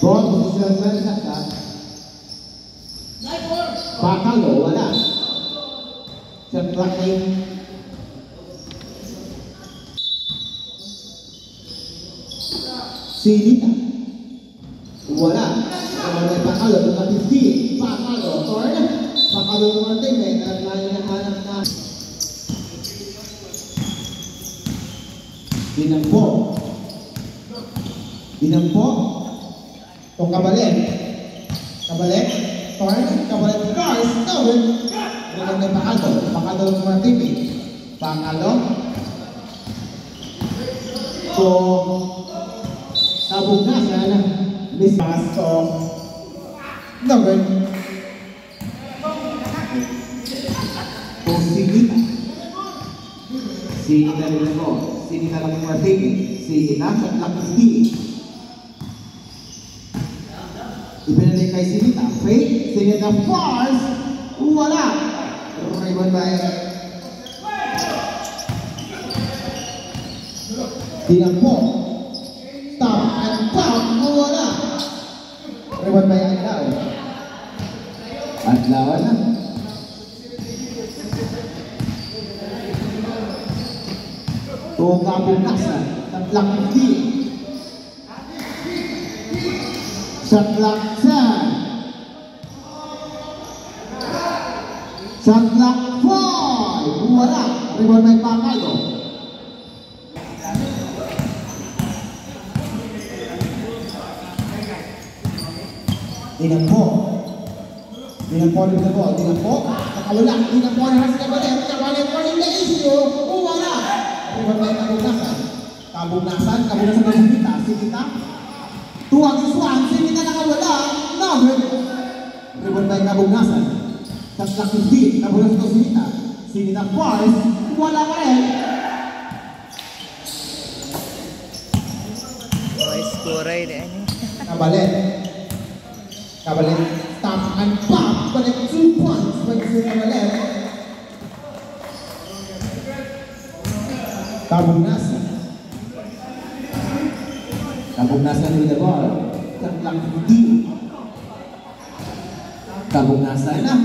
Ball position man sa kat. Pakalo, wala. Shot clock na Sinita. Wala. May pakalo, mga 50. Pakalo, turn. Pakalo mga teammate at nahanap na. Dinampo. Itong kabalik. Turn. Kabalik ng cars. Tawin. Bukan may pakalo. Pakalo ng mga teammate. Pakalo. So, nabukasan. Miss Pasto. Tawin. So, Sinita rin ako. Sinita lang yung mga teammate. Sinita sa lakasdi. Ipinalay kay Sinita. Fake. Sinita Fars. Wala. Rebound by Dinampo. Stop and pop. Wala. Rebound by Adlaw. Adlaw na. Kabukasan. Tatlak hindi. Satlaksan. Satlak 5. Wala. Rebound by Pakalo. Dinampo. Nakawala. Dinampo na nasa kabalit pa rin na isyo. Wala. Rebound by Kabukasan ng Sinita. Tuwag iswan, Sinita nakawala. Rebound by Kabukasan. Tatlak hindi, nabulas ng Sinita. Sinita Fars, wala pa rin. Score din. Kabalik, stop and pop. Balik 2 points. Balik sa kabalik. Kabukasan with the ball. Tatlak hindi. Kabukasan na.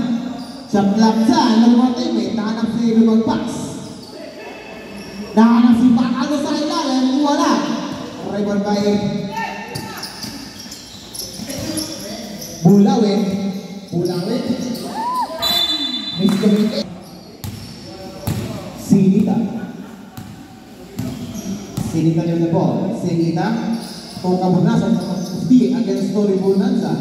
Satlaksan ng mga teammate. Nahanap si rebound pass. Nahanap si Pakalo sa ilalim. Wala. Rebound by Bulawin. Miscommunicate. Sinita with the ball. Sinita. Kung Kabukasan sa 50 against Tori Bonanza.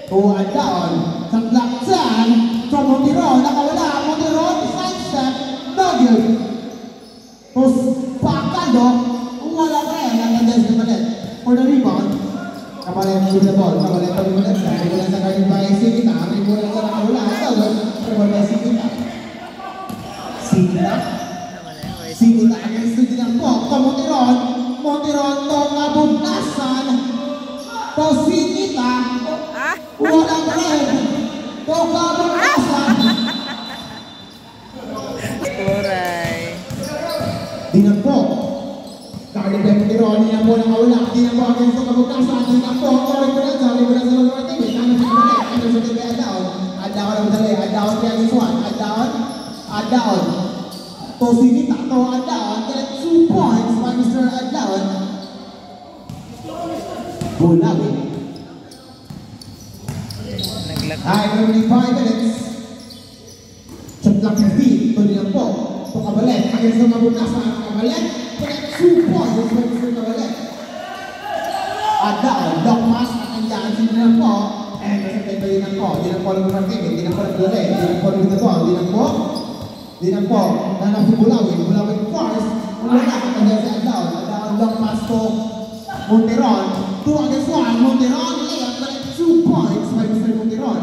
Kung Adlaw. Satlaksan. From Montiron, nakawala. Montiron, side step, no good. Tapos, Pakalo, wala pa yan. Nagandang sa palit. For the rebound, kapalit with the ball. Kapalit pa rin mo lang sa. Rebound sa kanin by Sinita. Rebound sa nakawala. Rebound by Sinita. Sinita against Dinampo. Montiron, to Kabukasan. To Sinita. Wala pa rin. To Kabukasan. Scoray. Dinampo. Kakalit by Montiron. Dinampo nakawala. Dinampo against to Kabukasan. Dinampo. Rebound sa mga teammate. Ano sa teammate Adlaw. Adlaw lang dali. Adlaw kaya this one. Adlaw. To Sinita. To Adlaw. Get 2 points by Mr. Adlaw. Bulawin. Ay, 25 minutes. Satlak hindi. Ito Dinampo. Ito kabalik. Against the Kabukasan. Kabalik. Get 2 points by Mr. Kabalik. Adlaw. Lock pass. Nakandaan si Dinampo. And nasabay ba Dinampo? Dinampo lang mag-market. Dinampo nagdali. Dinampo with the ball. Dinampo. Nanap si Bulawin. Bulawin first. Wala nakandaan si Adlaw. Adlaw lock pass to Montiron. 2 against 1. Montiron. Layup. Get 2 points by Mr. Montiron.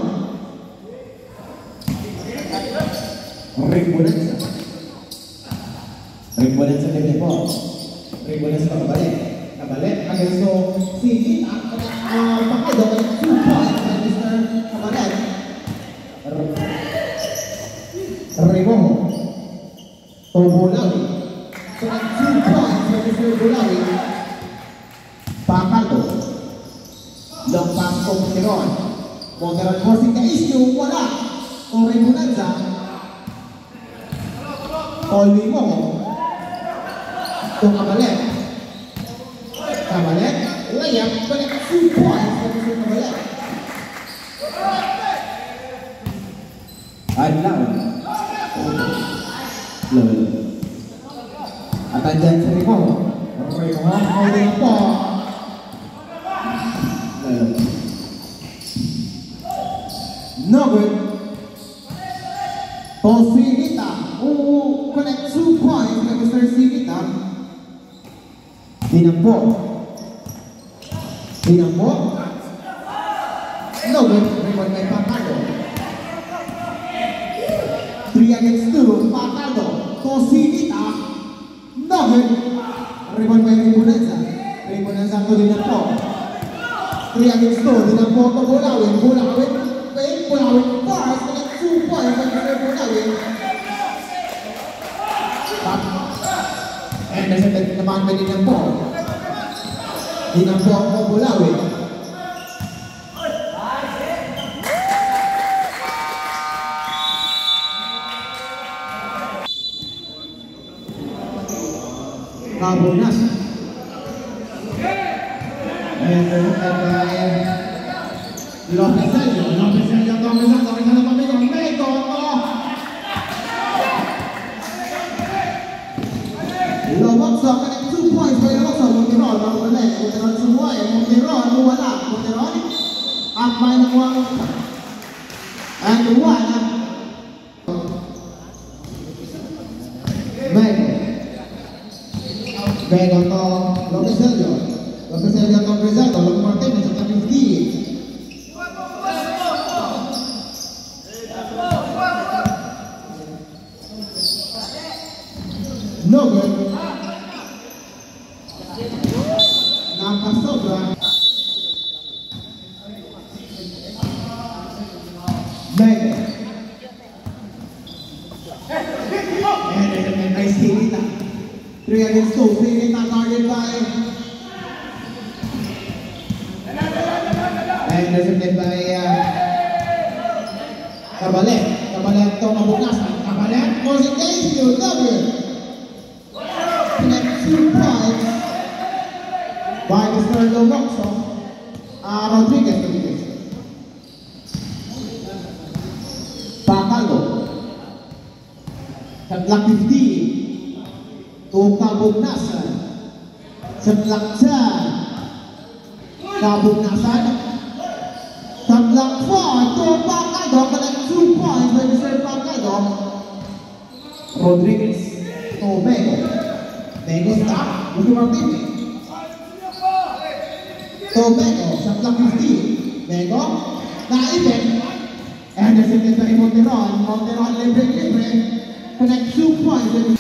Rimbulan sa Dinampo. Rimbulan sa kabalik. Against to Sinita. Pakalo. Get 2 points by Mr. Kabalik. Reboho. To Bulawin. So, 2 points for Mr. Bulawi. Pakaldo. Long pass po Monteron. Monteron crossing the issue. Wala. Torre Bonanza. Olwi mo. Ito Kabalet. Kabalet. Layap. Balik 2 points for Mr. Kabalet. Adlaw. Lolo. At andyan sa Rimo. Rimo. Holding po. Lolo. No good. Tosinita. Who connect 2 points with Mr. Sinita. Dinampo. Dinampo. No good. Rimo may Pakaldo. 3 against 2, Pakaldo, Tosinita, no good. Rebound by Ribonanza. Ribonanza to Dinampo. 3 against 2, Dinampo to Bulawin. Bulawin pass, connect 2 points by Mr. Bulawin. And nasa naman by Dinampo. Dinampo to Bulawin. Kabunas. And Lopez Sergio pamigo. Lobokso connect 2 points by Lobokso. Monteron, Monteron sumuhay. Monteron, wala. Monteron, up by Nakuang. And wala. Vego to Lopez Sergio to Griseldo, Lopez Martinez at Amizdi. No good. Nakasobra. Vego. And there's a nice Sinita. 3 against 2, Sinita guarded by and intercepted by Kabalet. Kabalet to Mabukasan. Kabalet forcing the issue. Double. Connect 2 points by Mr. Lobokso. Rodriguez. Pakaldo. Katlak 50. To Kabugnasan. Setlaksan. Kabugnasan. Setlak 4 to Pakaldo. Connect 2 points by Mr. Pakaldo. Rodriguez. To Bego. Bego stop. Lucky Martinez. To Bego. Setlak 50. Bego. Naibig. And the second by Monteron. Monteron libre. Connect 2 points by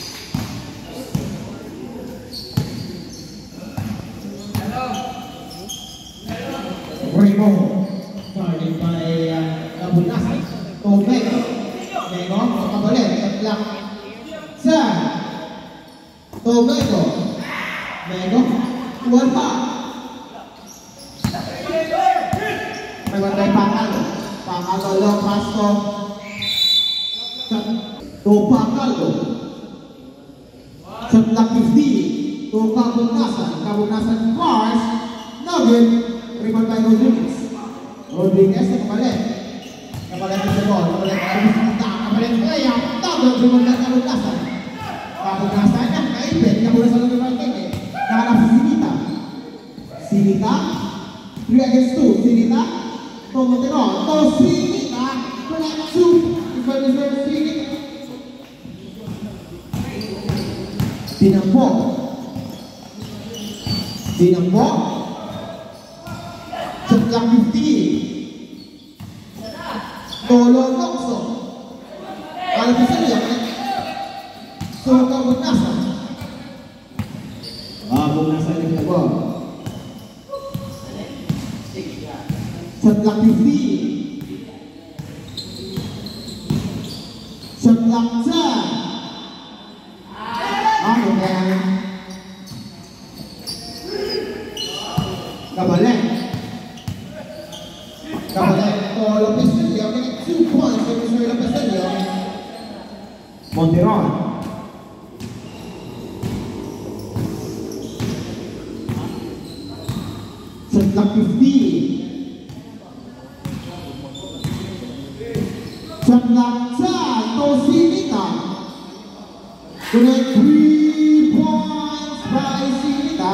Remo, guarded by Kabunasan. To Bego. Bego, Kabalet, Tatlak. San. To Bego. Bego, wala. May wala Pakaldo. Pakaldo long pass to Pakaldo. Tatlak 50. To Kabunasan. Kabunasan pass. No good. Rebound by Rodriguez. Rodriguez to Kabalet. Kabalet to the ball. Kabalet Sinita. Kabalet layup. Double rebound by Kabunasan. Kabunasan na kaibig. Kabunasan na Martinez. Nakalap si Sinita. Sinita. 3 against 2. Sinita. To Monteron. To Sinita. Connect 2. Sinita. Dinampo. Setlak 50. Tolo Lobokso. Lopez Sergio. So Kabunasan. Kabunasan yung ball. Setlak 50. Setlak 10. Ano kaya Montiron. Shot clock 50. Shot clock 10 to Sinita. Connect 3 points by Sinita.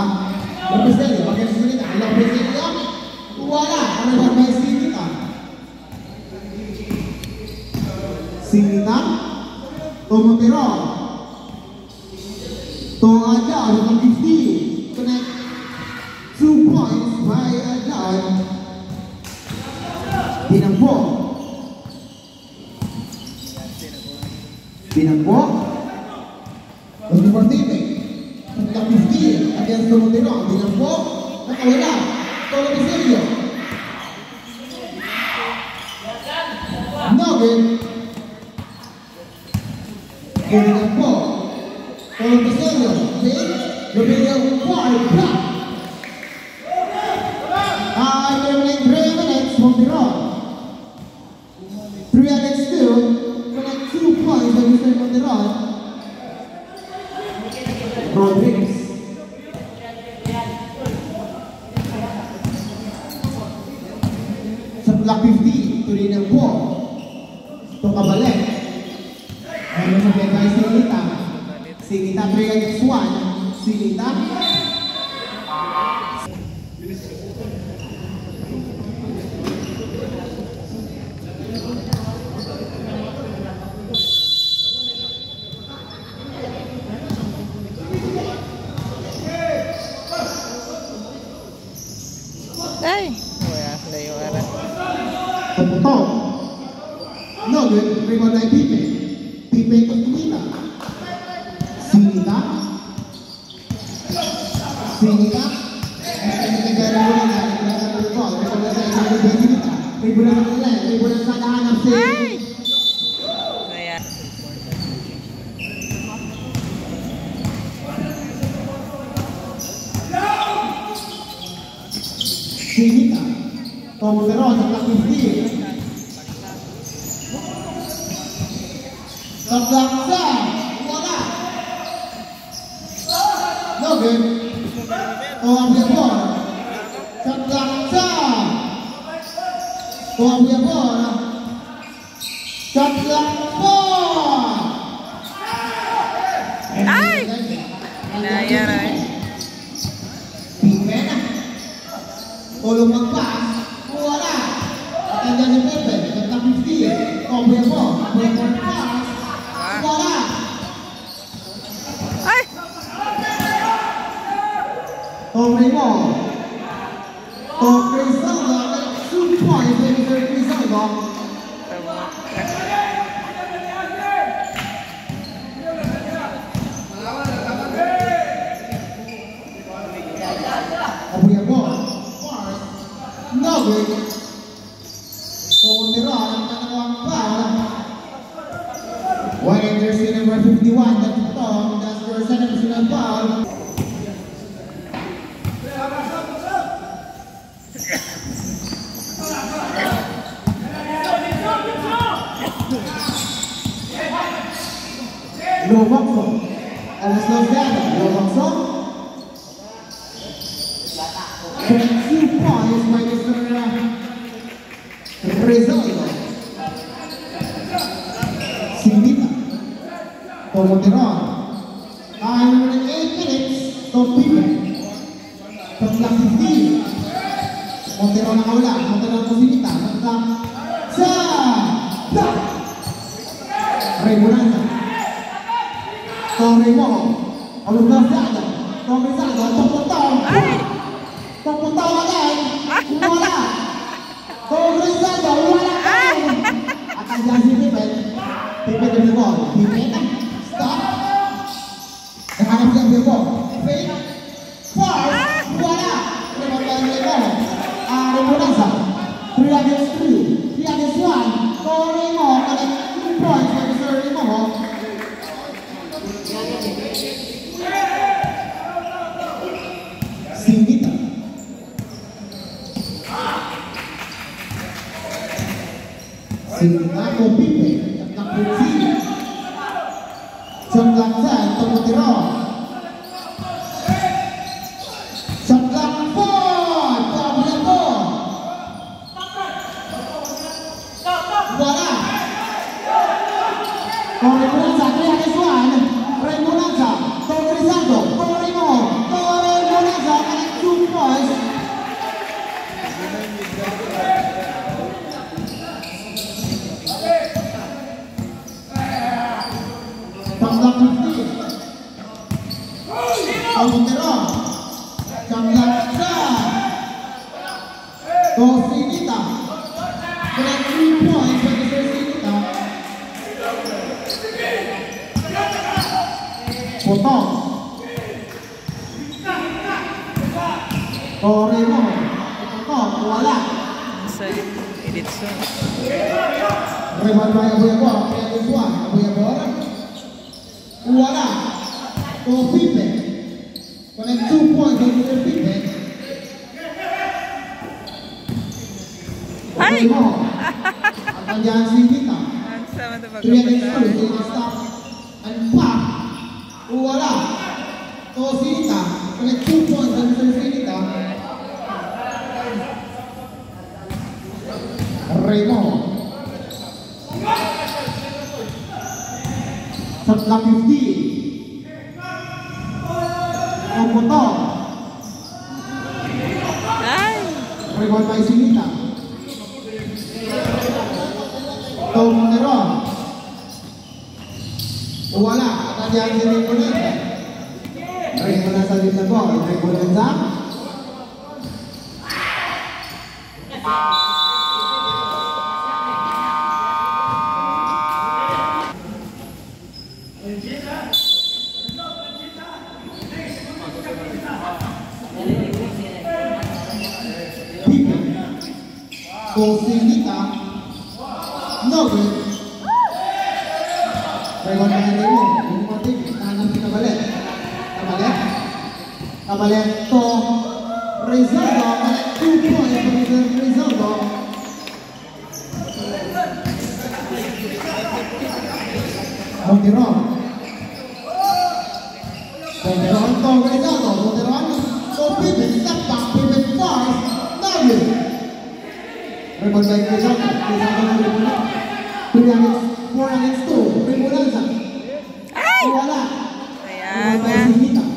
Representative against Sinita. Alam mo Sinita? Wala. Ano by Sinita? Sinita. To Montiron. To Adal. Shot clock 50. Connect 2 points by Adal. Pinangpo. Pinangpo. Los Deportives. La 15 against the Montiron. Pinangpo. Nakawala. Tolo Pisilio. Nugget. Pinangpo. Tolo Pisilio. Lupilio. 5 back. Terminate 3 minutes, Montiron. 3 against 2. Connect 2 points by Mr. Montiron. Rodriguez. Sa block 50, tuloy ng po. Ito kabalik. Ayun sa Pekay Sinita. Sinita 3 against 1. Sinita. Ay! Wala, layo ara. Pagputok. Nugget, rebound ay Pipe. Pipe ko tumila. Sinita. Sinita. Kaya, Sinita. Montiron sa block 50. Sa block 10. Wala. Nugget. Abiabor. Sa block 10. Abiabor. Sa block 4. Ay! Inaya ra eh. Pipena. Tulong mag-pass. Wala. At andyan si Pepe. Sa block 50. Abiabor. Abiabor pass. Wala. Ay! Raymond. Crisaldo. 2 points by Mr. Crisaldo. Tama. Abiabor. Mars. Nugget. Montiron. Ang kanawang foul. One jersey number 51. That's Tom. That's for second personal foul. Lobokso. Alas Lozano. Lobokso. 2 points by Mr. Rizaldo. Sinita. To Montiron. 8 minutes to Pipe. Sa block 15. Montiron nakawala. Montiron to Sinita. Sa block 10. Block. Ray Bonanza. Raymond. Along Lozano. Rizaldo. Pagpuntaw. Pagpuntaw agad. Wala. Rizaldo. Wala ka. At andyan si Pipe. Pipe to the ball. Pipe. Stop. Nakahanap siya ang ball. Pipe. Force. Wala. Rebound by Raymond. Ray Bonanza. 3 against 3. 3 against 1. Raymond. 2 points by Mr. Raymond. Sinita. Sinita to Pipe. Block 15. Laksan, Tomotiro. Sa Blackford, Pablo. Wala. Torre Bonanza, 3 against 1. Ray Bonanza, Torre Rizaldo, Torre Bonanza, and 2 points. Samlang 50. Tomotiro. Samlang sa Tosinita. Connect 3 points for the Tosinita. Potong. Torremo. Potong. Wala. Sa Editson. Reman by Abuyabor. Abuyabor. Wala. Pipe. Connect 2 points for the Pipe. Ay! Ang dyan si Vita. Ang sama ito 3 against 2. pagkapunta. Stop. And pop. Wala. Tosinita. Connect 2 points for the Tosinita. Remo. Sa 50. Omoto. Ay! Reward by Sinita. Tomotiro. Wala. Atadyan si Ray Bonanza. Ray Bonanza din na ball. Ray Bonanza. Pipe. Tosinita. No good. Rewan by Remo. Yung konti. Tangan si Kabalet. Kabalet to Rizaldo. 2 points for Rizaldo. Monteron. Monteron to Rizaldo. Monteron to Pipe. Step back. Pipe fast. No good. Rewan by Rizaldo. Rizaldo na Rizaldo. 4 against 2. Ray Bonanza. Ay! Wala. Kaya Rewan by nga. Sinita.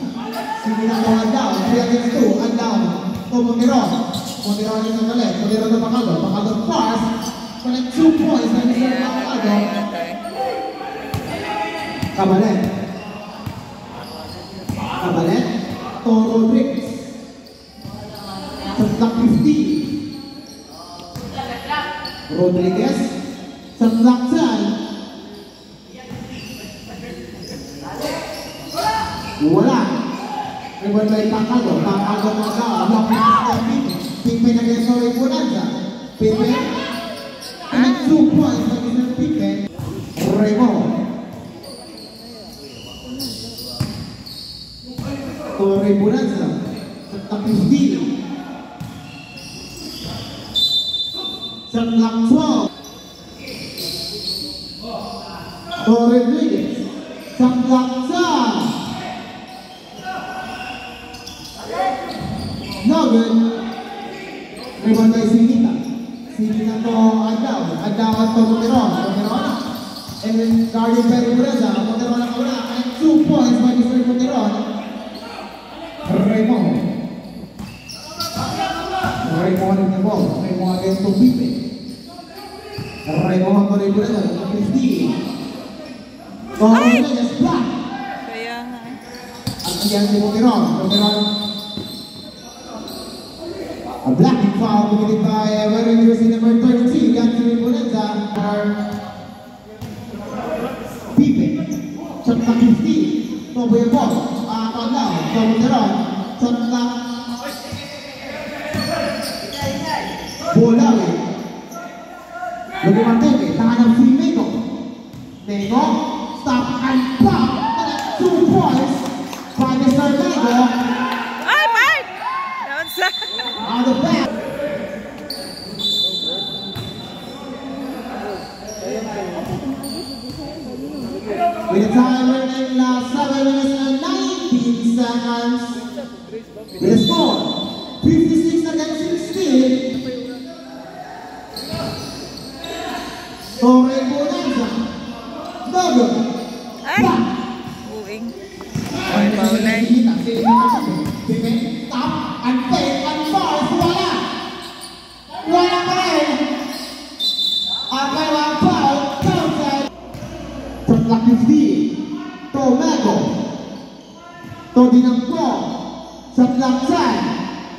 Sinita to hand down. 3 against 2. Hand down. To Monteron. Monteron is on the left. Monteron to Pacado. Pacado fast. Connect 2 points. And Mr. Kaya Pacado. nga. Kabalet. Kabalet. To Rodriguez. Sa block 50. Rodriguez. Sa Laksan. Wala. Reward by Pacado. Pacado na daw. Block 50. Pipe na kaya sa Ray Bonanza. Pipe. And 2 points for Mr. Pipe. Remo. To Ray Bonanza. Sa 50. Sa Laksan. To Rodriguez. Sa Laksan. No good. Reward by Sinita. Sinita to Adaw. Adaw at to Monteron. Monteron. And then guarded by Bonanza. Monteron na wala. And 2 points by Mr. Monteron. Remo. Remo on the ball. Remo against to Pipe. Remo on to Ray Bonanza. 50. Ay! Rodriguez block. Kaya nga. At again si Monteron. Monteron. A blocking foul committed by wearing jersey number 13, Anthony Bonanza. Pipe. Shot clock 50. Tobo yung ball. Pandaw. So Monteron. Shot clock. Bolawi. Lugi Martete. Tahan ng free Nego. Nego. Stop and pop. And 2 points by Mr. Nego. Ay, Mark! Down sa... On the back. With a time running With a score, 56 against 16. Torre Bonanza. Double. Ay! Uing. Ay, paulay. Stop and fake and false. Wala. Wala pa rin. Akala foul. Counted. From the 50. Tomago. To dinampo. Sa laksan.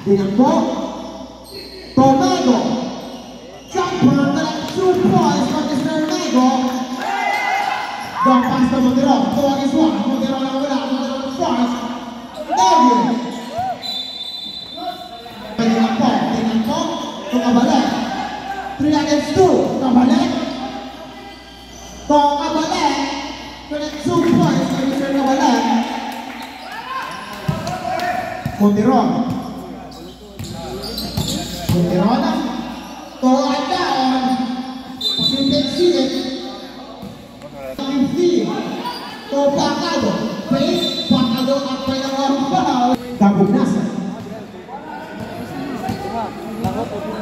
Dinampo. Tomago. Jumper na 2 points for Mr. Mago. Don't pass to Montero. 2 against 1. Montero na wala. Montero na first. Doggy. Dinampo. Dinampo. To kabalik. 3 against 2. Kabalik. To kabalik. 2 points for Mr. Kabalik. Montero. Montero na. To down. Pasimple silit. 50. To Bacaldo. Face. Bacaldo at panawang foul. Kabugnasan.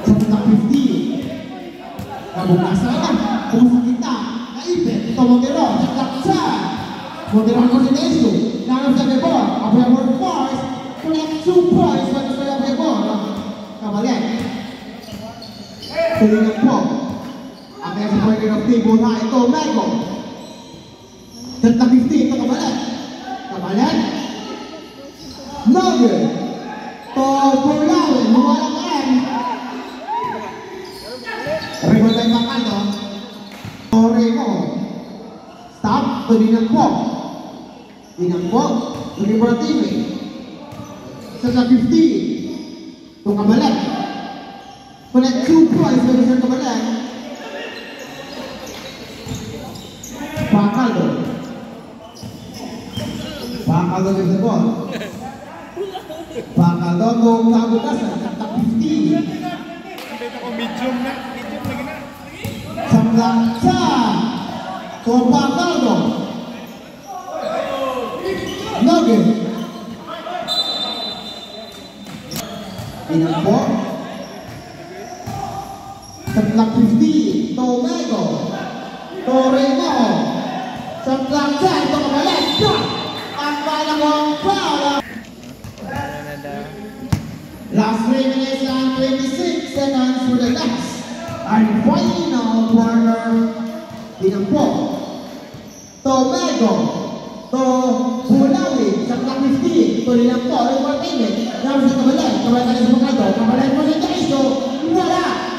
Sa 50. Kabugnasan na. Pumasakit na. Naipit. Ito Montero. Naglaksa. Montero ang coordination. Nangang sa bebor. Abrebor force. Collect 2 points. Pati sa Abrebor. Kabalik. Tuloy po. Ang next point of table na ito, Mago. Set na 50, ito kabalik. Kabalik. Nugget. To Pulawin, mawala ka rin. Record tayo Bacaldo. Torrego. Stop, to dinampo. Dinampo, to Deportive. Set na 50. Ito kabalik. Connect 2 points for Mr. Kabalik. Bacaldo. Bacaldo with the ball. Bacaldo to Kabukasan. At 50. Medium na. Medium lagi na. Samlaksa. To Bacaldo. Nugget. Inampo. Setlak 50, Tomago, Torrego, setlak 10, ito kabalik, ang panahong foul. Last 3 minutes and 26 seconds for the last and final quarter. Dinampo, Tomago, to Pulawi, setlak 50, to Dinampo, over minute, naman sa kabalik, kabalik ka sa Bacaldo, kabalik mo sa Jaiso, wala.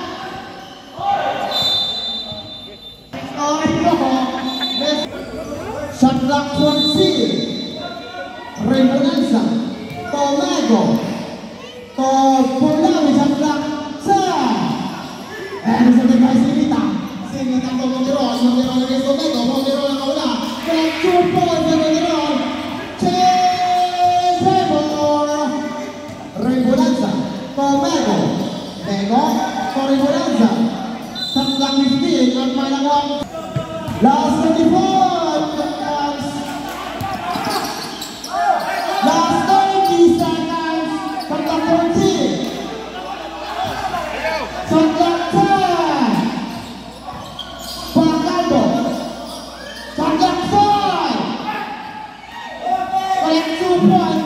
Shadrach Fonsi, Remonanza, Tomago, to Pulawi, Shadrach sa sa tigay Sinita to Montero, Montero na gusto Tomago, Montero na kaula, kaya 2 points na Montero, Chesebor, Remonanza, Tomago, Tego, to Remonanza, Shadrach 15, at manawang last 24. Last 30 seconds from the 14. From the 10. Bacaldo. From the 5. Collect 2 points.